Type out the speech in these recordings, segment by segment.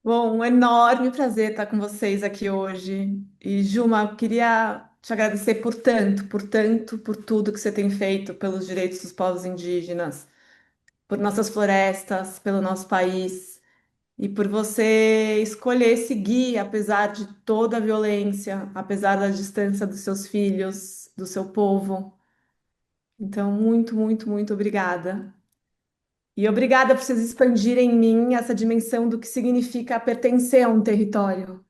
Bom, um enorme prazer estar com vocês aqui hoje. E, Juma, eu queria te agradecer por tudo que você tem feito pelos direitos dos povos indígenas, por nossas florestas, pelo nosso país, e por você escolher seguir, apesar de toda a violência, apesar da distância dos seus filhos, do seu povo. Então, muito obrigada. E obrigada por vocês expandirem em mim essa dimensão do que significa pertencer a um território,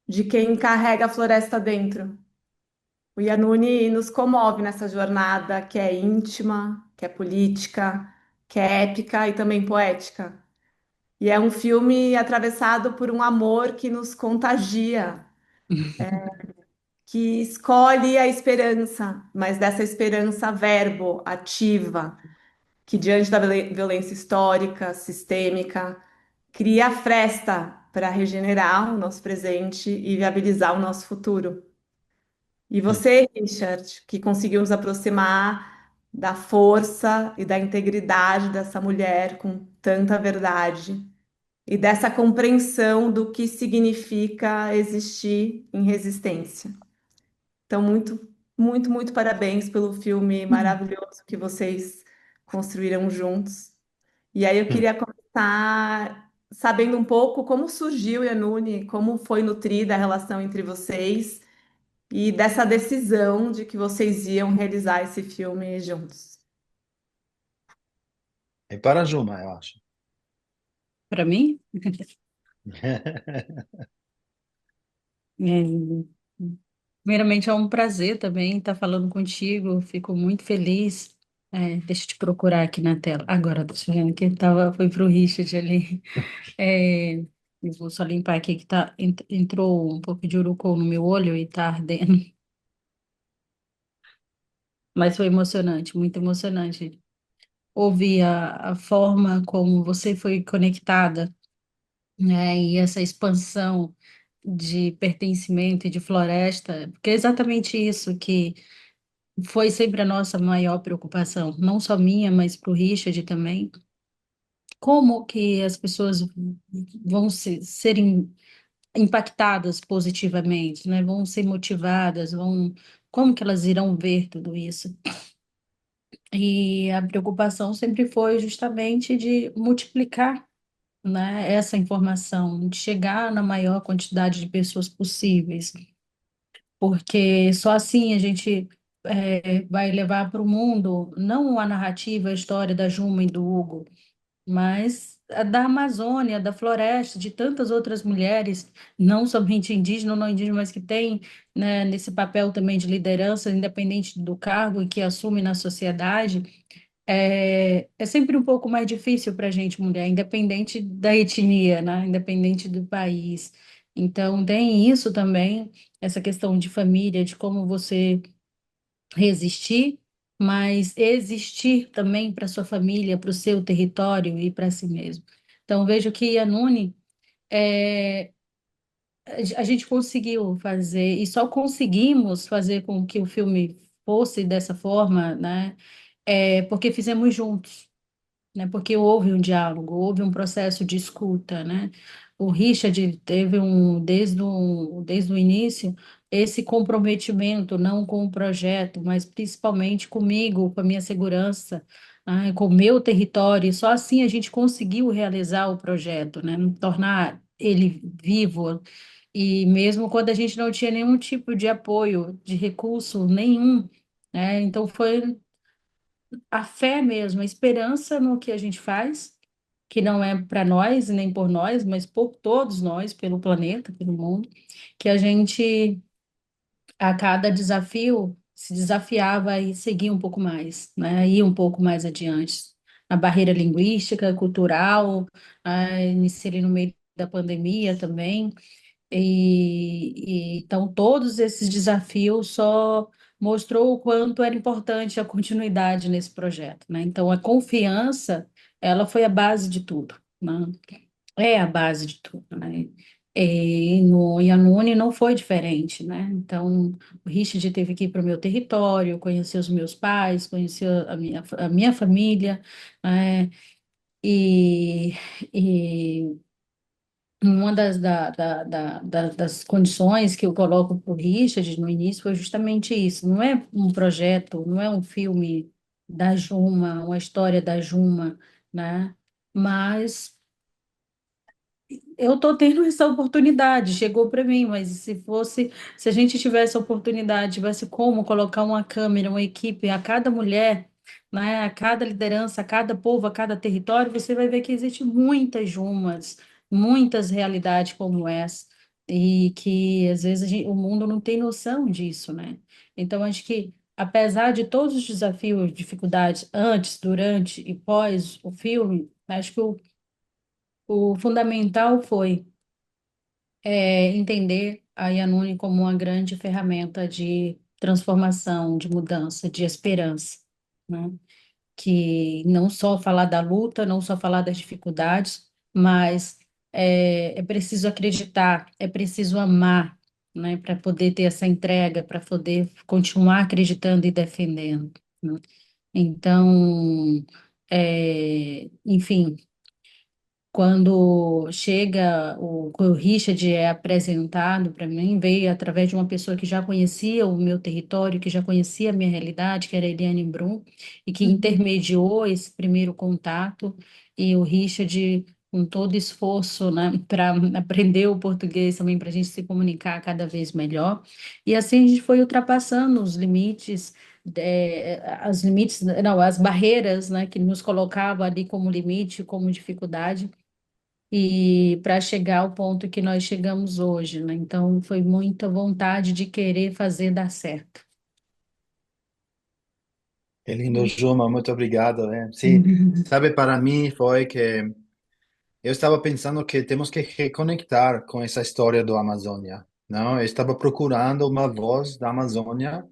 de quem carrega a floresta dentro. O Yanuni nos comove nessa jornada que é íntima, que é política, que é épica e também poética. E é um filme atravessado por um amor que nos contagia, que escolhe a esperança, mas dessa esperança verbo, ativa, que diante da violência histórica, sistêmica, cria a fresta para regenerar o nosso presente e viabilizar o nosso futuro. E você, Richard, que conseguiu nos aproximar da força e da integridade dessa mulher com tanta verdade e dessa compreensão do que significa existir em resistência. Então, muito parabéns pelo filme maravilhoso que vocês construíram juntos. E aí eu queria começar sabendo um pouco como surgiu o Yanuni, como foi nutrida a relação entre vocês e dessa decisão de que vocês iam realizar esse filme juntos. É para a Juma, eu acho. Para mim, é, primeiramente é um prazer também estar falando contigo. Fico muito feliz. Deixa eu te procurar aqui na tela. Agora, tô vendo que foi para o Richard ali. É, eu vou só limpar aqui que entrou um pouco de urucum no meu olho e está ardendo. Mas foi emocionante, muito emocionante. Ouvir a forma como você foi conectada, né, e essa expansão de pertencimento e de floresta, porque é exatamente isso que foi sempre a nossa maior preocupação, não só minha, mas para o Richard também. Como que as pessoas vão serem impactadas positivamente, né? Vão ser motivadas, como que elas irão ver tudo isso? E a preocupação sempre foi justamente de multiplicar, né, essa informação, de chegar na maior quantidade de pessoas possíveis, porque só assim a gente vai levar para o mundo não a narrativa, a história da Juma e do Hugo, mas a da Amazônia, da floresta, de tantas outras mulheres, não somente indígenas ou não indígenas, mas que têm, né, nesse papel também de liderança, independente do cargo e que assume na sociedade. É sempre um pouco mais difícil para a gente, mulher, independente da etnia, né? Independente do país. Então, tem isso também, essa questão de família, de como você resistir, mas existir também para sua família, para o seu território e para si mesmo. Então, vejo que a Nuni, é, a gente conseguiu fazer, e só conseguimos fazer com que o filme fosse dessa forma, né? Porque fizemos juntos, né? Porque houve um diálogo, houve um processo de escuta, né? O Richard teve desde o início esse comprometimento, não com o projeto, mas principalmente comigo, com a minha segurança, né? Com o meu território. E só assim a gente conseguiu realizar o projeto, né? Tornar ele vivo. E mesmo quando a gente não tinha nenhum tipo de apoio, de recurso nenhum, né? Então foi a fé mesmo, a esperança no que a gente faz, que não é para nós nem por nós, mas por todos nós, pelo planeta, pelo mundo, que a gente, a cada desafio, se desafiava e seguia um pouco mais, né? Ir um pouco mais adiante. A barreira linguística, cultural, inserir no meio da pandemia também. Então, todos esses desafios só mostrou o quanto era importante a continuidade nesse projeto, né? Então, a confiança, ela foi a base de tudo, né? É a base de tudo, né? E no Yanuni não foi diferente, né? Então, o Richard teve que ir para o meu território, conhecer os meus pais, conhecer a minha família, né? E, Uma das condições que eu coloco para o Richard no início foi justamente isso. Não é um projeto, não é um filme da Juma, uma história da Juma, né? Mas eu estou tendo essa oportunidade, chegou para mim, mas se a gente tivesse a oportunidade, tivesse como colocar uma câmera, uma equipe a cada mulher, né, a cada liderança, a cada povo, a cada território, você vai ver que existe muitas Jumas, muitas realidades como essa, e que às vezes o mundo não tem noção disso, né? Então, acho que apesar de todos os desafios, dificuldades antes, durante e pós o filme, acho que o fundamental foi entender a Yanuni como uma grande ferramenta de transformação, de mudança, de esperança, né? Que não só falar da luta, não só falar das dificuldades, mas é preciso acreditar, é preciso amar, né? Para poder ter essa entrega, para poder continuar acreditando e defendendo, né? Então, enfim, quando chega o Richard é apresentado para mim, veio através de uma pessoa que já conhecia o meu território, que já conhecia a minha realidade, que era a Eliane Brum, e que Uhum. intermediou esse primeiro contato, e o Richard, com todo esforço, né, para aprender o português também, para a gente se comunicar cada vez melhor, e assim a gente foi ultrapassando os limites, as limites, não, as barreiras, né, que nos colocava ali como limite, como dificuldade, e para chegar ao ponto que nós chegamos hoje, né? Então, foi muita vontade de querer fazer dar certo. Que lindo, Juma, muito obrigado. Sim, sabe, para mim foi que eu estava pensando que temos que reconectar com essa história do Amazônia, não? Eu estava procurando uma voz da Amazônia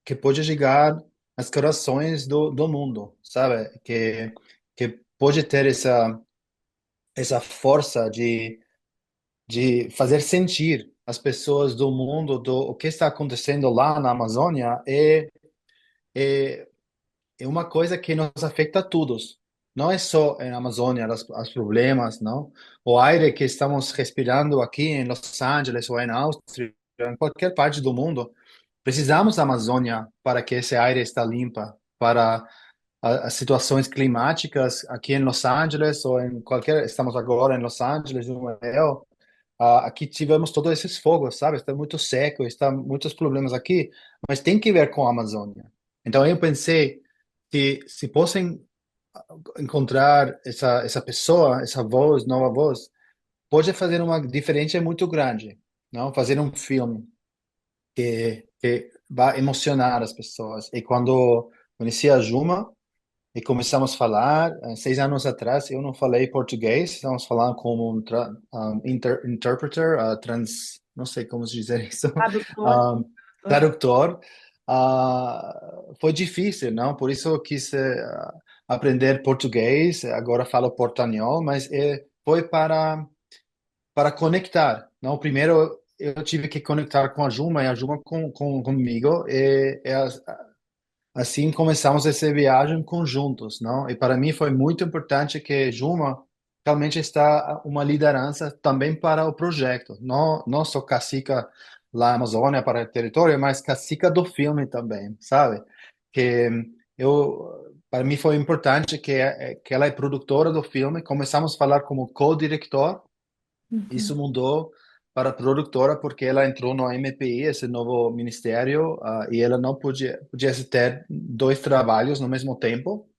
que pode chegar aos corações do mundo, sabe? Que pode ter essa força de fazer sentir as pessoas do mundo do o que está acontecendo lá na Amazônia é é uma coisa que nos afeta a todos. Não é só na Amazônia os problemas, não? O aire que estamos respirando aqui em Los Angeles ou em Áustria, em qualquer parte do mundo, precisamos da Amazônia para que esse aire está limpa, para as situações climáticas aqui em Los Angeles ou em qualquer, estamos agora em Los Angeles, no Rio, aqui tivemos todos esses fogos, sabe? Está muito seco, está muitos problemas aqui, mas tem que ver com a Amazônia. Então eu pensei que se fossem encontrar essa pessoa, essa voz, nova voz, pode fazer uma diferença muito grande, não? Fazer um filme que vai emocionar as pessoas. E quando conheci a Juma e começamos a falar, 6 anos atrás, eu não falei português, estamos falando como um interpreter, não sei como se dizer isso, Tradutor. um, tradutor. Foi difícil, não? Por isso eu quis aprender português, agora falo portanhol, mas foi para conectar, não? Primeiro eu tive que conectar com a Juma e a Juma comigo, assim começamos essa viagem conjuntos, não? E para mim foi muito importante que Juma realmente está uma liderança também para o projeto, não só cacica lá na Amazônia para o território, mas cacica do filme também, sabe? Que para mim foi importante que ela é produtora do filme, começamos a falar como co-diretor, isso Uhum. mudou para a produtora porque ela entrou no MPI, esse novo ministério, e ela não podia ter dois trabalhos no mesmo tempo.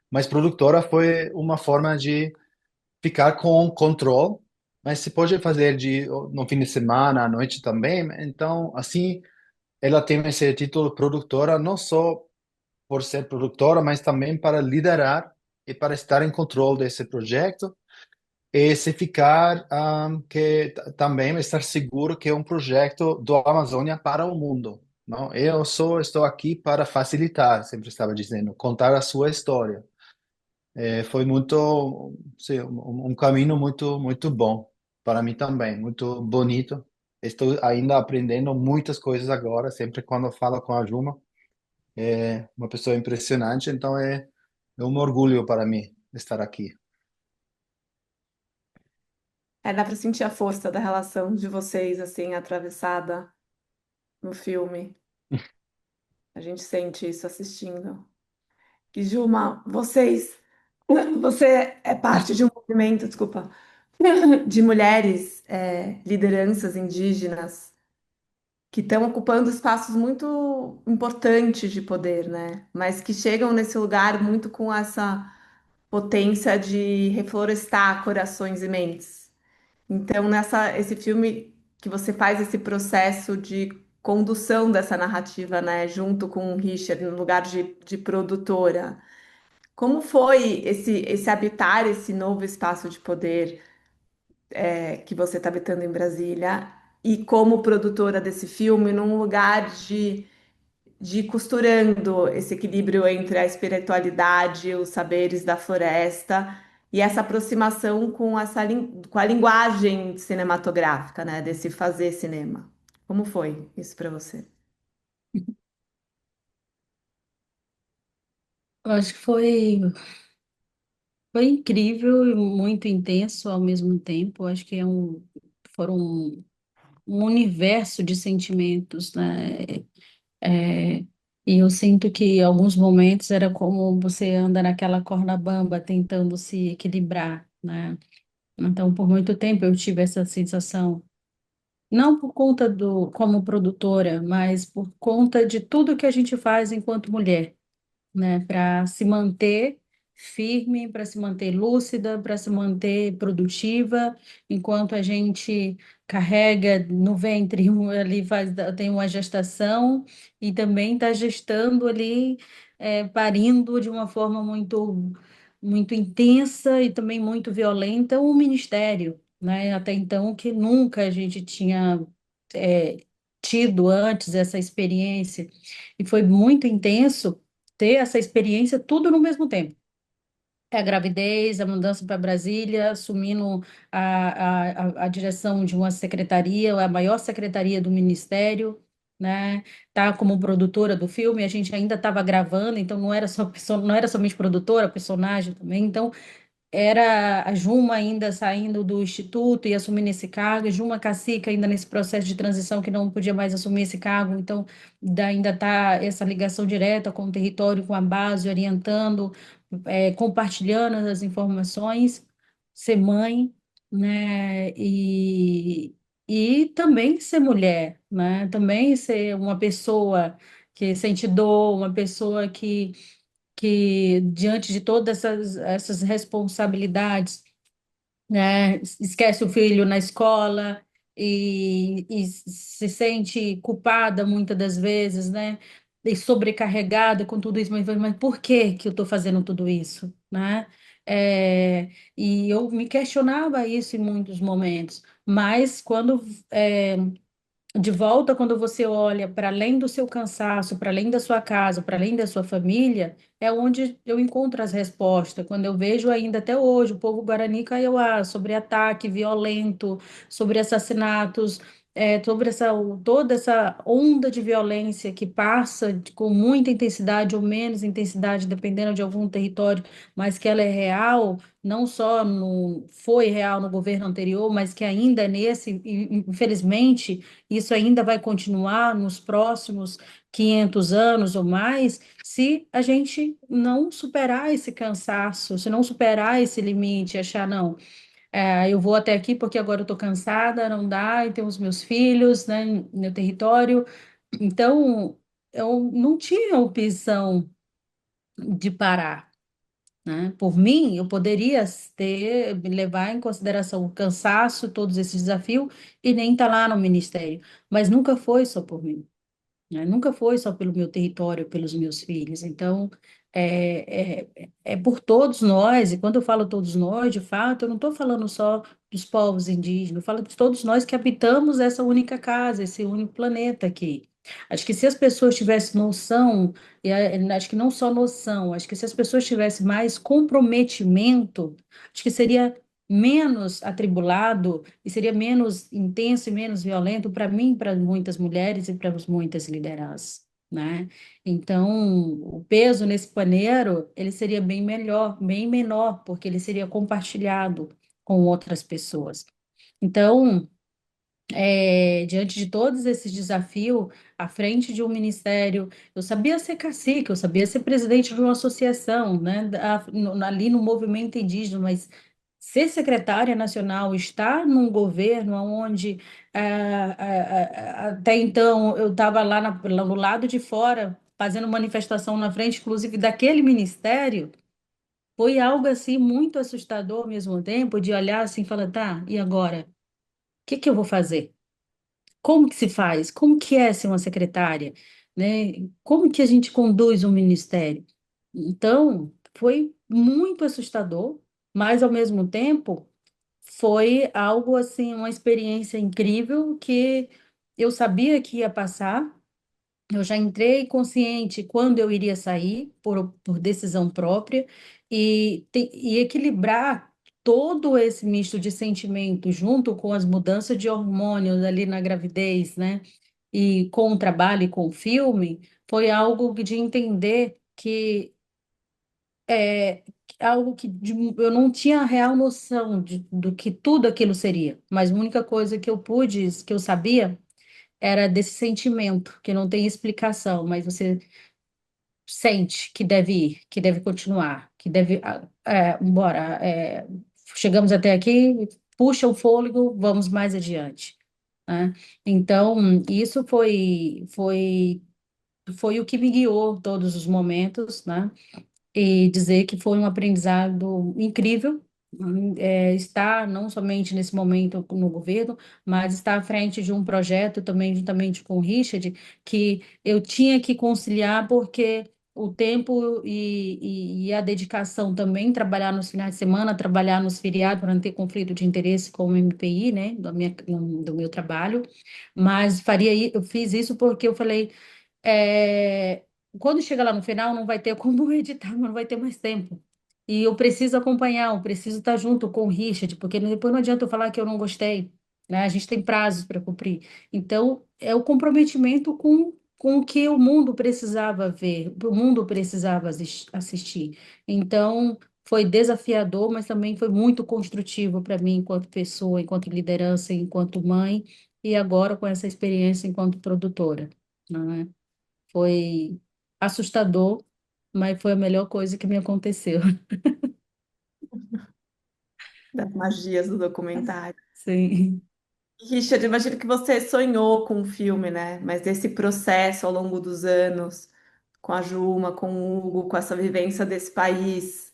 Mas produtora foi uma forma de ficar com controle, mas se pode fazer no fim de semana, à noite também. Então, assim, ela tem esse título produtora não só por ser produtora, mas também para liderar e para estar em controle desse projeto e se ficar também estar seguro que é um projeto do Amazônia para o mundo, não? Eu só estou aqui para facilitar, sempre estava dizendo, contar a sua história. Foi muito, sim, um caminho muito bom para mim também, muito bonito. Estou ainda aprendendo muitas coisas agora, sempre quando eu falo com a Juma, é uma pessoa impressionante, então é um orgulho para mim estar aqui. Dá pra sentir a força da relação de vocês, assim, atravessada no filme. A gente sente isso assistindo. E Juma, você é parte de um movimento, desculpa, de mulheres, lideranças indígenas que estão ocupando espaços muito importantes de poder, né? Mas que chegam nesse lugar muito com essa potência de reflorestar corações e mentes. Então, esse filme que você faz esse processo de condução dessa narrativa, né, junto com o Richard, no lugar de produtora. Como foi esse habitar esse novo espaço de poder, que você está habitando em Brasília, e como produtora desse filme, num lugar de ir costurando esse equilíbrio entre a espiritualidade, os saberes da floresta e essa aproximação com com a linguagem cinematográfica, né, desse fazer cinema. Como foi isso para você? Eu acho que foi incrível e muito intenso ao mesmo tempo. Eu acho que foram um universo de sentimentos, né? É, e eu sinto que em alguns momentos era como você anda naquela corda bamba tentando se equilibrar, né? Então, por muito tempo eu tive essa sensação, não por conta como produtora, mas por conta de tudo que a gente faz enquanto mulher, né, para se manter firme, para se manter lúcida, para se manter produtiva, enquanto a gente carrega no ventre ali tem uma gestação e também está gestando ali, parindo de uma forma muito intensa e também muito violenta o ministério, né? Até então que nunca a gente tinha é, tido antes essa experiência e foi muito intenso ter essa experiência tudo no mesmo tempo. É a gravidez, a mudança para Brasília, assumindo a direção de uma secretaria, a maior secretaria do Ministério, né? Tá como produtora do filme, a gente ainda estava gravando, então não era somente produtora, personagem também. Então era a Juma ainda saindo do instituto e assumindo esse cargo, e Juma Cacique ainda nesse processo de transição que não podia mais assumir esse cargo, então ainda está essa ligação direta com o território, com a base, orientando, compartilhando as informações, ser mãe, né, e também ser mulher, né, também ser uma pessoa que sente dor, uma pessoa que diante de todas essas responsabilidades, né, esquece o filho na escola e se sente culpada muitas das vezes, né, e sobrecarregada com tudo isso, mas por que que eu estou fazendo tudo isso, né? E eu me questionava isso em muitos momentos, mas quando é, de volta, quando você olha para além do seu cansaço, para além da sua casa, para além da sua família, é onde eu encontro as respostas. Quando eu vejo ainda até hoje o povo Guarani Kaiowá sobre ataque violento, sobre assassinatos, sobre toda essa onda de violência que passa com muita intensidade ou menos intensidade, dependendo de algum território, mas que ela é real, não só foi real no governo anterior, mas que ainda é nesse, e, infelizmente isso ainda vai continuar nos próximos 500 anos ou mais, se a gente não superar esse cansaço, se não superar esse limite, achar, não, eu vou até aqui porque agora eu estou cansada, não dá, e tenho os meus filhos, né, no meu território. Então, eu não tinha opção de parar, né? Por mim, eu poderia levar em consideração o cansaço, todos esses desafios, e nem estar lá no ministério. Mas nunca foi só por mim, né? Nunca foi só pelo meu território, pelos meus filhos. Então, é por todos nós, e quando eu falo todos nós, de fato, eu não estou falando só dos povos indígenas, eu falo de todos nós que habitamos essa única casa, esse único planeta aqui. Acho que se as pessoas tivessem noção, acho que não só noção, acho que se as pessoas tivessem mais comprometimento, acho que seria menos atribulado e seria menos intenso e menos violento para mim, para muitas mulheres e para muitas lideranças, né? Então, o peso nesse paneiro, ele seria bem melhor, bem menor, porque ele seria compartilhado com outras pessoas. Então, diante de todos esses desafios, à frente de um ministério, eu sabia ser cacique, eu sabia ser presidente de uma associação, né, ali no movimento indígena, mas ser secretária nacional, estar num governo onde até então eu estava lá no lado de fora, fazendo manifestação na frente, inclusive daquele ministério, foi algo assim muito assustador ao mesmo tempo, de olhar assim e falar, tá, e agora? O que que eu vou fazer? Como que se faz? Como que é ser uma secretária? Né? Como que a gente conduz um ministério? Então, foi muito assustador, mas ao mesmo tempo foi algo assim, uma experiência incrível que eu sabia que ia passar. Eu já entrei consciente quando eu iria sair, por decisão própria, e equilibrar todo esse misto de sentimentos junto com as mudanças de hormônios ali na gravidez, né? E com o trabalho e com o filme, foi algo de entender que é algo eu não tinha a real noção do que tudo aquilo seria, mas a única coisa que eu pude, que eu sabia, era desse sentimento, que não tem explicação, mas você sente que deve ir, que deve continuar, que deve, embora, chegamos até aqui, puxa o fôlego, vamos mais adiante, né? Então, isso foi o que me guiou todos os momentos, né? E dizer que foi um aprendizado incrível, estar não somente nesse momento no governo, mas estar à frente de um projeto também, juntamente com o Richard, que eu tinha que conciliar, porque o tempo e a dedicação também, trabalhar nos finais de semana, trabalhar nos feriados, para não ter conflito de interesse com o MPI, né, do meu trabalho, mas eu fiz isso porque eu falei é, quando chega lá no final, não vai ter como editar, não vai ter mais tempo. E eu preciso acompanhar, eu preciso estar junto com o Richard, porque depois não adianta eu falar que eu não gostei, né? A gente tem prazos para cumprir. Então, é o comprometimento com o que o mundo precisava ver, o mundo precisava assistir. Então, foi desafiador, mas também foi muito construtivo para mim, enquanto pessoa, enquanto liderança, enquanto mãe, e agora com essa experiência enquanto produtora. Né? Foi assustador, mas foi a melhor coisa que me aconteceu. Das magias do documentário. Sim. Richard, imagino que você sonhou com o filme, né? Mas desse processo ao longo dos anos, com a Juma, com o Hugo, com essa vivência desse país,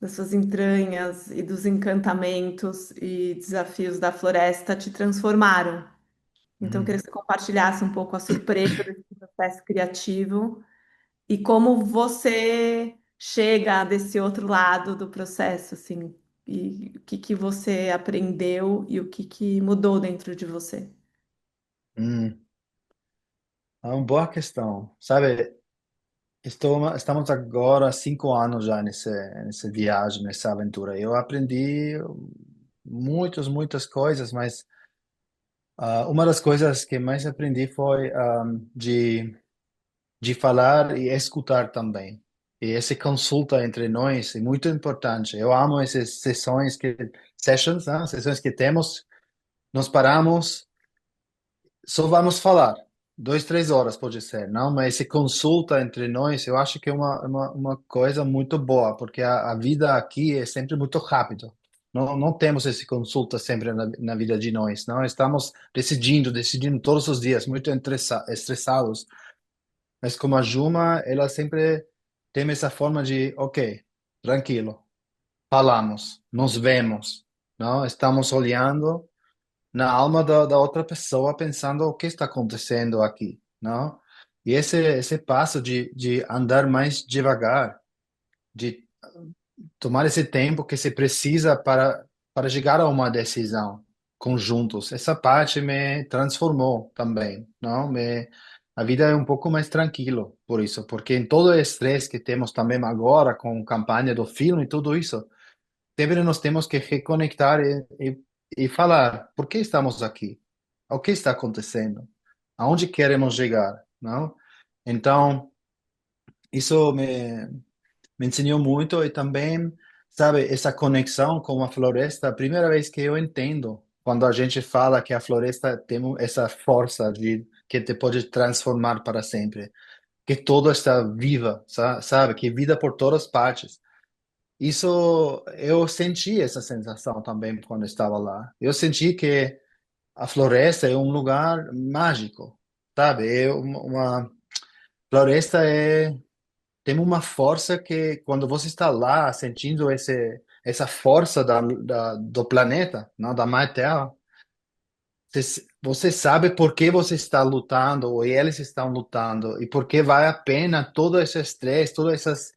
das suas entranhas e dos encantamentos e desafios da floresta te transformaram. Então, eu queria Uhum. que você compartilhasse um pouco a surpresa desse processo criativo e como você chega desse outro lado do processo, assim, e o que que você aprendeu e o que que mudou dentro de você. Hum, é uma boa questão. Sabe, estamos agora há 5 anos já nessa viagem, nessa aventura. Eu aprendi muitas coisas, mas uma das coisas que mais aprendi foi de falar e escutar também. E essa consulta entre nós é muito importante. Eu amo essas sessions, né? Sessões que temos, nós paramos, só vamos falar. 2, 3 horas pode ser, não? Mas essa consulta entre nós, eu acho que é uma coisa muito boa, porque a vida aqui é sempre muito rápido. Não temos essa consulta sempre na vida de nós, não? Estamos decidindo todos os dias, muito estressados. Mas como a Juma, ela sempre tem essa forma de, ok, tranquilo, falamos, nos vemos, não? Estamos olhando na alma da outra pessoa, pensando o que está acontecendo aqui, não? E esse passo de andar mais devagar, de tomar esse tempo que se precisa para chegar a uma decisão conjuntos. Essa parte me transformou também, não? A vida é um pouco mais tranquilo por isso, porque em todo o estresse que temos também agora com a campanha do filme e tudo isso, sempre nós temos que reconectar e falar por que estamos aqui, o que está acontecendo, aonde queremos chegar, não? Então, isso me ensinou muito e também, sabe, essa conexão com a floresta, a primeira vez que eu entendo. quando a gente fala que a floresta tem essa força de que te pode transformar para sempre, que todo está viva, sabe? Que vida por todas as partes. Isso eu senti essa sensação também quando estava lá. Eu senti que a floresta é um lugar mágico, sabe? É uma floresta tem uma força que quando você está lá sentindo essa força do planeta, não, da Mãe Terra, você sabe por que você está lutando, ou eles estão lutando, e por que vale a pena todo esse estresse, todos esses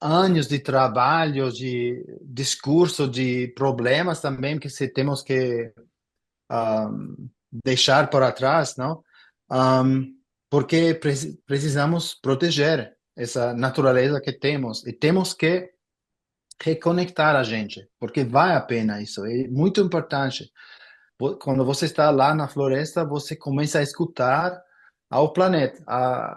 anos de trabalho, de discurso, de problemas também que se temos que deixar para trás, não? Porque precisamos proteger essa natureza que temos e temos que reconectar a gente, porque vale a pena isso, é muito importante. Quando você está lá na floresta, você começa a escutar ao planeta,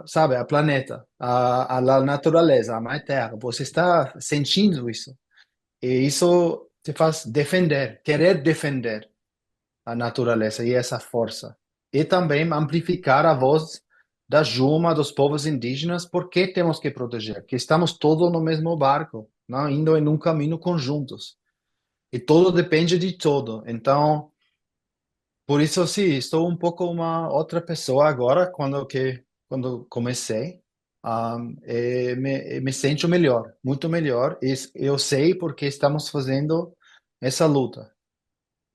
sabe, a planeta, a natureza, a mãe terra. Você está sentindo isso. E isso te faz defender, querer defender a natureza e essa força. E também amplificar a voz da Juma, dos povos indígenas, porque temos que proteger, que estamos todos no mesmo barco, não indo em um caminho conjuntos. E tudo depende de todo. Então, por isso, sim, estou um pouco uma outra pessoa agora, quando comecei. Me sinto melhor, muito melhor. E eu sei porque estamos fazendo essa luta.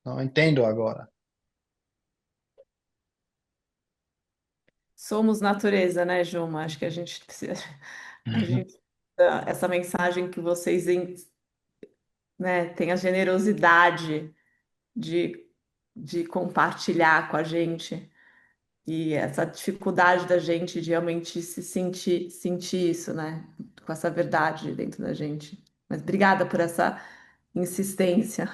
Não entendo agora. Somos natureza, né, Juma? Acho que a gente precisa, a gente, essa mensagem que vocês, né, têm a generosidade de, de compartilhar com a gente e essa dificuldade da gente de realmente se sentir isso, né, com essa verdade dentro da gente. Mas obrigada por essa insistência,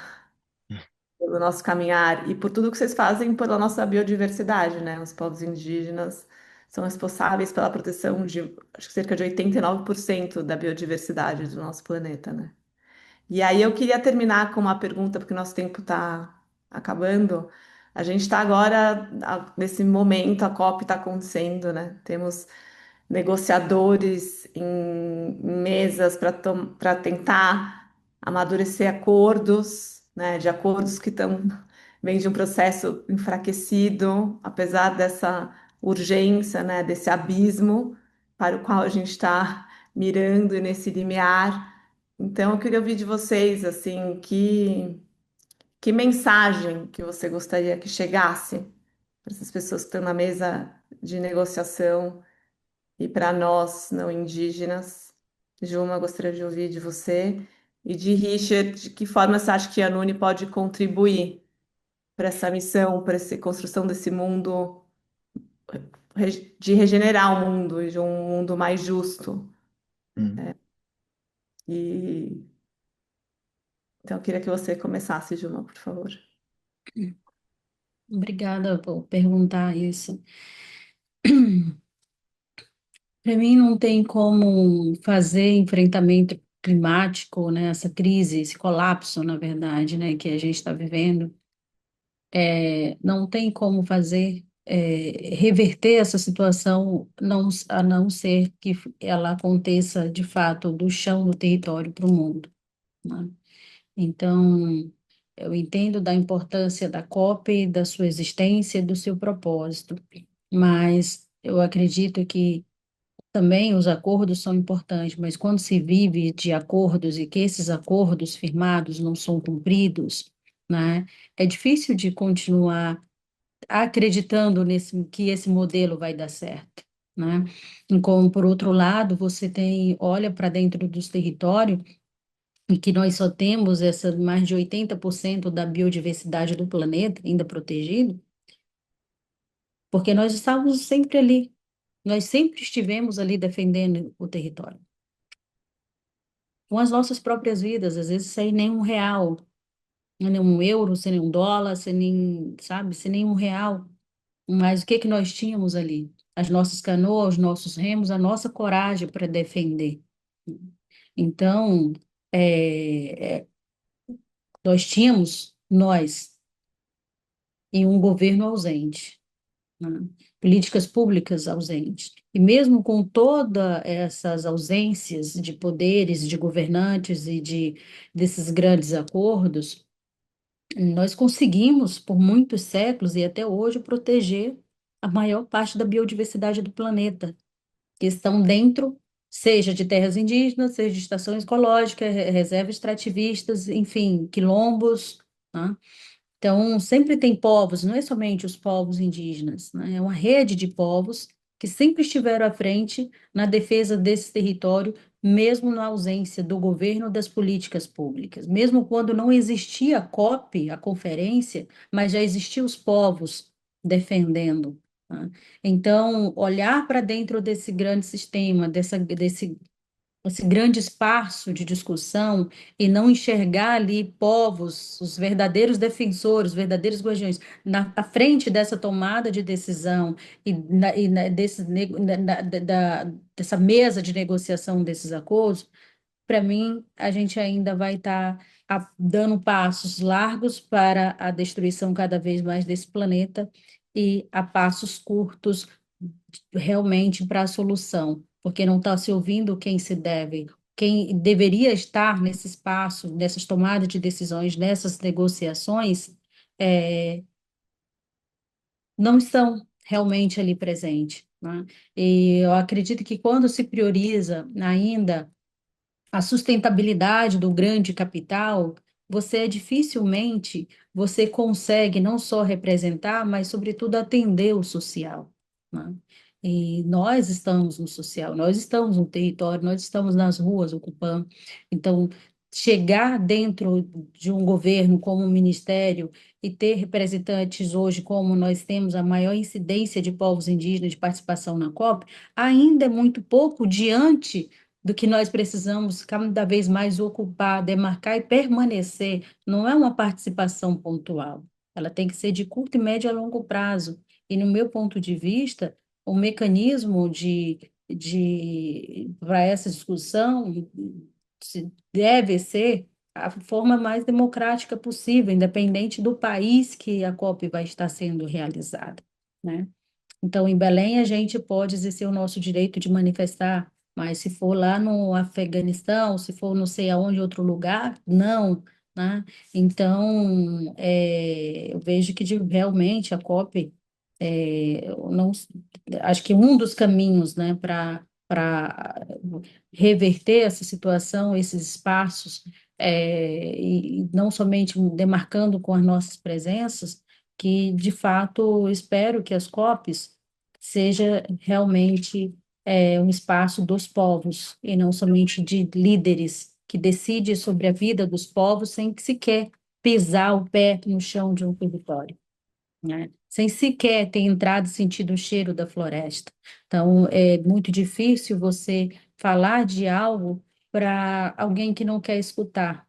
pelo nosso caminhar e por tudo que vocês fazem pela nossa biodiversidade, né? Os povos indígenas são responsáveis pela proteção de, acho que cerca de 89% da biodiversidade do nosso planeta, né? E aí eu queria terminar com uma pergunta, porque o nosso tempo está acabando. A gente está agora, nesse momento, a COP está acontecendo, né? Temos negociadores em mesas para tentar amadurecer acordos, né? De acordos que estão vêm de um processo enfraquecido, apesar dessa urgência, né? Desse abismo para o qual a gente está mirando e nesse limiar. Então, eu queria ouvir de vocês, assim, que mensagem que você gostaria que chegasse para essas pessoas que estão na mesa de negociação e para nós não indígenas. Juma, eu gostaria de ouvir de você. E de Richard, de que forma você acha que a Nuni pode contribuir para essa missão, para essa construção desse mundo, de regenerar o mundo e de um mundo mais justo? Hum. E então, eu queria que você começasse, Juma, por favor. Obrigada por perguntar isso. Para mim, não tem como fazer enfrentamento climático, né, essa crise, esse colapso, na verdade, né, que a gente está vivendo. Não tem como fazer, reverter essa situação, a não ser que ela aconteça, de fato, do chão do território para o mundo, né? Então, eu entendo da importância da COP, da sua existência, do seu propósito, mas eu acredito que também os acordos são importantes, mas quando se vive de acordos e que esses acordos firmados não são cumpridos, né, é difícil de continuar acreditando que esse modelo vai dar certo, né? E como, por outro lado, você olha para dentro dos territórios e que nós só temos essa mais de 80% da biodiversidade do planeta ainda protegido, porque nós estávamos sempre ali, nós sempre estivemos ali defendendo o território, com as nossas próprias vidas, às vezes sem nenhum real, nem um euro, sem nenhum dólar, sem nem, sabe, sem nenhum real. Mas o que que nós tínhamos ali? As nossas canoas, os nossos remos, a nossa coragem para defender. Então, é, é, nós tínhamos, nós, e um governo ausente, né? Políticas públicas ausentes. E mesmo com todas essas ausências de poderes, de governantes e desses grandes acordos, nós conseguimos, por muitos séculos e até hoje, proteger a maior parte da biodiversidade do planeta, que estão dentro, seja de terras indígenas, seja de estações ecológicas, reservas extrativistas, enfim, quilombos, né? Então, sempre tem povos, não é somente os povos indígenas, né? É uma rede de povos que sempre estiveram à frente na defesa desse território, mesmo na ausência do governo das políticas públicas, mesmo quando não existia a COP, a conferência, mas já existiam os povos defendendo, né? Então, olhar para dentro desse grande sistema, desse esse grande espaço de discussão e não enxergar ali povos, os verdadeiros defensores, os verdadeiros guardiões, à frente dessa tomada de decisão dessa mesa de negociação desses acordos, para mim, a gente ainda vai estar dando passos largos para a destruição cada vez mais desse planeta e a passos curtos realmente para a solução, porque não está se ouvindo quem se deve, quem deveria estar nesse espaço, nessas tomadas de decisões, nessas negociações, é, não estão realmente ali presentes, né? E eu acredito que quando se prioriza ainda a sustentabilidade do grande capital, você consegue não só representar, mas sobretudo atender o social, né? E nós estamos no social, nós estamos no território, nós estamos nas ruas ocupando. Então, chegar dentro de um governo como um ministério e ter representantes hoje, como nós temos a maior incidência de povos indígenas de participação na COP, ainda é muito pouco diante do que nós precisamos cada vez mais ocupar, demarcar e permanecer. Não é uma participação pontual, ela tem que ser de curto e médio a longo prazo. E, no meu ponto de vista, o mecanismo para essa discussão deve ser a forma mais democrática possível, independente do país que a COP vai estar sendo realizada, né? Então, em Belém, a gente pode exercer o nosso direito de manifestar, mas se for lá no Afeganistão, se for não sei aonde, outro lugar, não, né? Então, eu vejo que realmente a COP, eu não, acho que um dos caminhos, né, para reverter essa situação, esses espaços, e não somente demarcando com as nossas presenças, que de fato espero que as COPs seja realmente um espaço dos povos e não somente de líderes que decidem sobre a vida dos povos sem que sequer pisar o pé no chão de um território, né? Sem sequer ter entrado e sentido o cheiro da floresta. Então, é muito difícil você falar de algo para alguém que não quer escutar,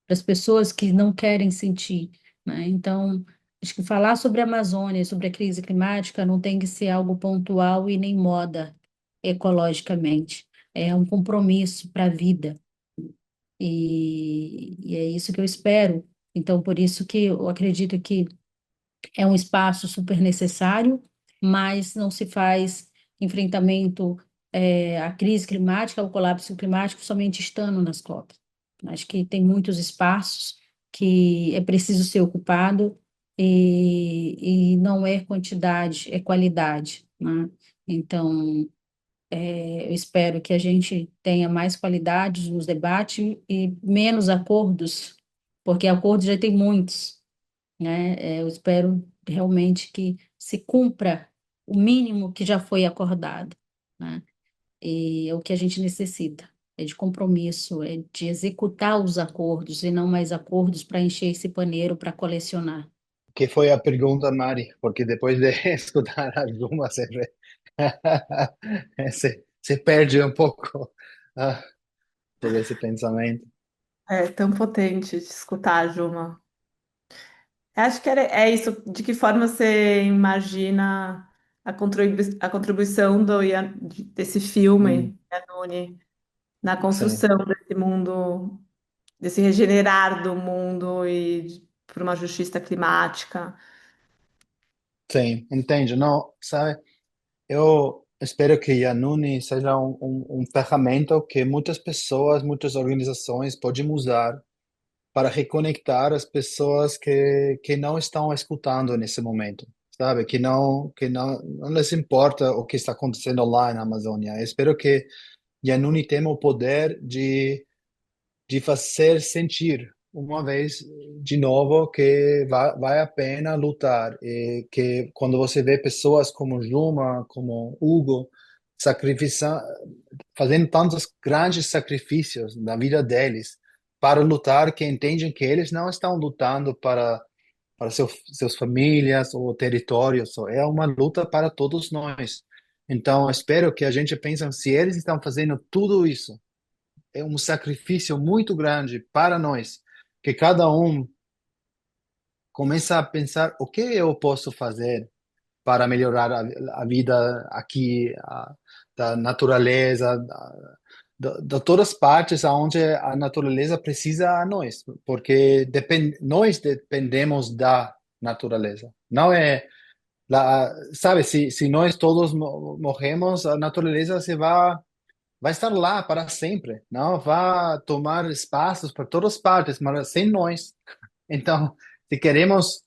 para as pessoas que não querem sentir, né? Então, acho que falar sobre a Amazônia, sobre a crise climática, não tem que ser algo pontual e nem moda ecologicamente. É um compromisso para a vida. E é isso que eu espero. Então, por isso que eu acredito que é um espaço super necessário, mas não se faz enfrentamento à crise climática, ao colapso climático, somente estando nas COP. Acho que tem muitos espaços que é preciso ser ocupado e não é quantidade, é qualidade, né? Então, eu espero que a gente tenha mais qualidade nos debates e menos acordos, porque acordos já tem muitos, né? Eu espero realmente que se cumpra o mínimo que já foi acordado, né? E é o que a gente necessita, é de compromisso, é de executar os acordos e não mais acordos para encher esse paneiro para colecionar. Que foi a pergunta, Mari? Porque depois de escutar algumas, se perde um pouco todo esse pensamento. É tão potente de escutar, Juma. Acho que é isso. De que forma você imagina a contribuição desse Hum, filme, né, Nuni, na sim. construção desse mundo, desse regenerar do mundo e por uma justiça climática? sim, entende? Não, sabe? Eu espero que Yanuni seja um ferramenta que muitas pessoas, muitas organizações podem usar para reconectar as pessoas que não estão escutando nesse momento, sabe? Que não lhes importa o que está acontecendo lá na Amazônia. Eu espero que Yanuni tenha o poder de fazer sentir uma vez de novo que vai a pena lutar e que quando você vê pessoas como Juma, como Hugo, sacrificando, fazendo tantos grandes sacrifícios na vida deles para lutar, que entendem que eles não estão lutando para seus famílias ou territórios, só é uma luta para todos nós. Então, espero que a gente pense, se eles estão fazendo tudo isso, é um sacrifício muito grande para nós, que cada um começa a pensar o que eu posso fazer para melhorar a vida aqui, da natureza, de todas as partes onde a natureza precisa a nós, porque nós dependemos da natureza. Não é, sabe, se nós todos morremos, a natureza vai estar lá para sempre, não vai tomar espaços para todas as partes, mas sem nós. Então, se queremos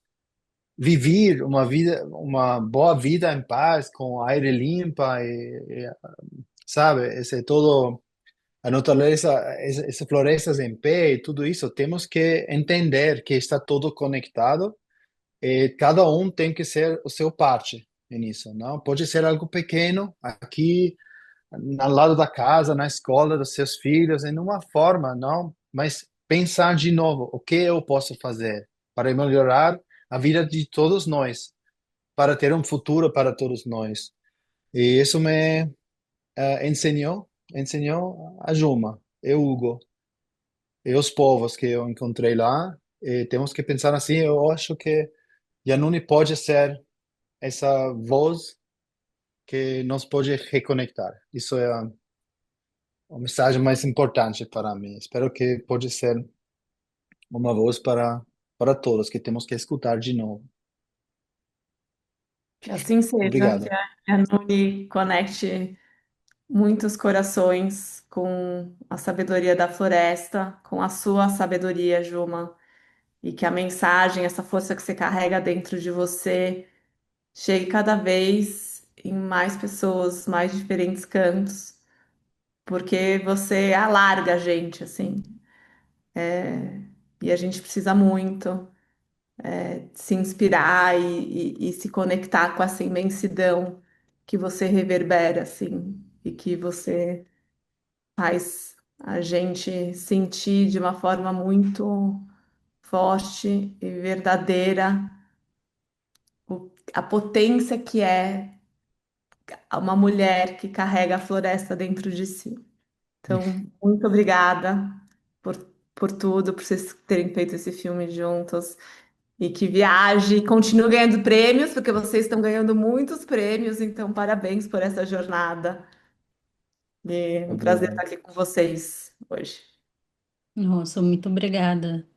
viver uma vida, uma boa vida em paz, com aire limpa sabe, esse todo a natureza, essas florestas em pé e tudo isso, temos que entender que está tudo conectado e cada um tem que ser o seu parte nisso, não? Pode ser algo pequeno aqui ao lado da casa, na escola dos seus filhos, em uma forma, não? Mas pensar de novo, o que eu posso fazer para melhorar a vida de todos nós, para ter um futuro para todos nós. E isso me ensinou a Juma, e o Hugo, e os povos que eu encontrei lá. E temos que pensar assim, eu acho que Yanuni pode ser essa voz que nos pode reconectar. Isso é a mensagem mais importante para mim. Espero que pode ser uma voz para todos, que temos que escutar de novo. Que assim seja, que Obrigado. a Nuni conecte muitos corações com a sabedoria da floresta, com a sua sabedoria, Juma, e que a mensagem, essa força que você carrega dentro de você, chegue cada vez em mais pessoas, mais diferentes cantos, porque você alarga a gente, assim, e a gente precisa muito se inspirar e se conectar com essa imensidão que você reverbera, assim, e que você faz a gente sentir de uma forma muito forte e verdadeira a potência que é uma mulher que carrega a floresta dentro de si. Então, muito obrigada por, por tudo, por vocês terem feito esse filme juntos. E que viaje, e continue ganhando prêmios, porque vocês estão ganhando muitos prêmios, então parabéns por essa jornada. E um prazer estar Obrigado. aqui com vocês hoje. Nossa, muito obrigada.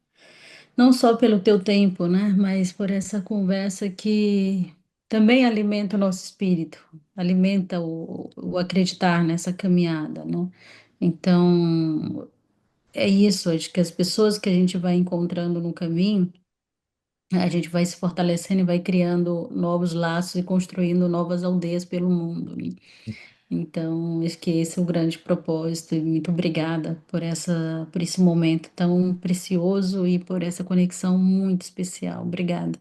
Não só pelo teu tempo, né, mas por essa conversa que também alimenta o nosso espírito, alimenta o acreditar nessa caminhada, né? Então, é isso, acho que as pessoas que a gente vai encontrando no caminho, a gente vai se fortalecendo e vai criando novos laços e construindo novas aldeias pelo mundo, né? Então, acho que esse é o grande propósito e muito obrigada por esse momento tão precioso e por essa conexão muito especial. Obrigada.